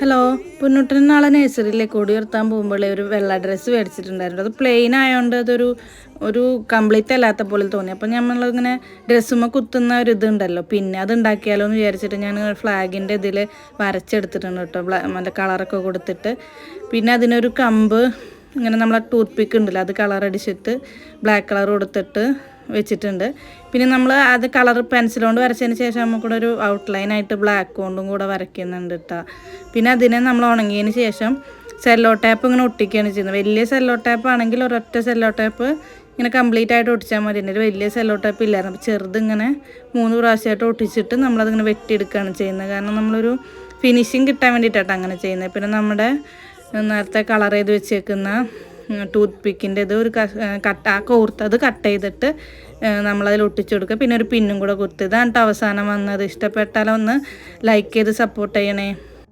Hello, പൊന്നൂട്ടൻ നാളെ നഴ്സറിയിലേക്ക് കൊടി ഉയർത്താൻ പോകുമ്പോഴേ ഒരു വെള്ള ഡ്രസ്സ് മേടിച്ചിട്ടുണ്ടായിരുന്നു. അത് പ്ലെയിൻ ആയതുകൊണ്ട് ഒരു കംപ്ലീറ്റ് അല്ലാത്ത പോലെ തോന്നി. അപ്പം നമ്മളിങ്ങനെ ഡ്രസ്സുമ്മ കുത്തുന്ന ഒരു ഇതുണ്ടല്ലോ, പിന്നെ അത് ഉണ്ടാക്കിയാലോ എന്ന് വിചാരിച്ചിട്ട് ഞാൻ ഫ്ലാഗിൻ്റെ ഇതിൽ വരച്ചെടുത്തിട്ടുണ്ട് കേട്ടോ, നല്ല കളറൊക്കെ കൊടുത്തിട്ട്. പിന്നെ അതിനൊരു കമ്പ് ഇങ്ങനെ നമ്മളെ ടൂത്ത് പിക്ക് ഉണ്ടല്ലോ, അത് കളർ അടിച്ചിട്ട് ബ്ലാക്ക് കളർ കൊടുത്തിട്ട് വെച്ചിട്ടുണ്ട്. പിന്നെ നമ്മൾ അത് കളർ പെൻസിൽ കൊണ്ട് വരച്ചതിന് ശേഷം നമുക്കിവിടെ ഒരു ഔട്ട്ലൈനായിട്ട് ബ്ലാക്ക് കൊണ്ടും കൂടെ വരയ്ക്കുന്നുണ്ട് കേട്ടോ. പിന്നെ അതിനെ നമ്മൾ ഉണങ്ങിയതിന് ശേഷം സെല്ലോ ടാപ്പ് ഇങ്ങനെ ഒട്ടിക്കുകയാണ് ചെയ്യുന്നത്. വലിയ സെല്ലോ ടാപ്പ് ആണെങ്കിൽ ഒരൊറ്റ സെല്ലോ ടാപ്പ് ഇങ്ങനെ കംപ്ലീറ്റ് ആയിട്ട് ഒട്ടിച്ചാൽ മതി. എൻ്റെ വലിയ സെല്ലോ ടാപ്പ് ഇല്ലായിരുന്നു, അപ്പോൾ ചെറുതിങ്ങനെ 3 പ്രാവശ്യമായിട്ട് ഒട്ടിച്ചിട്ട് നമ്മളതിങ്ങനെ വെട്ടിയെടുക്കുകയാണ് ചെയ്യുന്നത്. കാരണം നമ്മളൊരു ഫിനിഷിങ് കിട്ടാൻ വേണ്ടിയിട്ടാണ് അങ്ങനെ ചെയ്യുന്നത്. പിന്നെ നമ്മുടെ നേരത്തെ കളർ ചെയ്ത് വെച്ചേക്കുന്ന ടൂത്ത് പിക്കിൻ്റെ ഇത് ഒരു കോർത്തത് കട്ട് ചെയ്തിട്ട് നമ്മളതിൽ ഒട്ടിച്ചു കൊടുക്കുക. പിന്നെ ഒരു പിന്നും കൂടെ കുത്തി. ഇതാണ് അവസാനം വന്നത്. ഇഷ്ടപ്പെട്ടാലൊന്ന് ലൈക്ക് ചെയ്ത് സപ്പോർട്ട് ചെയ്യണേ.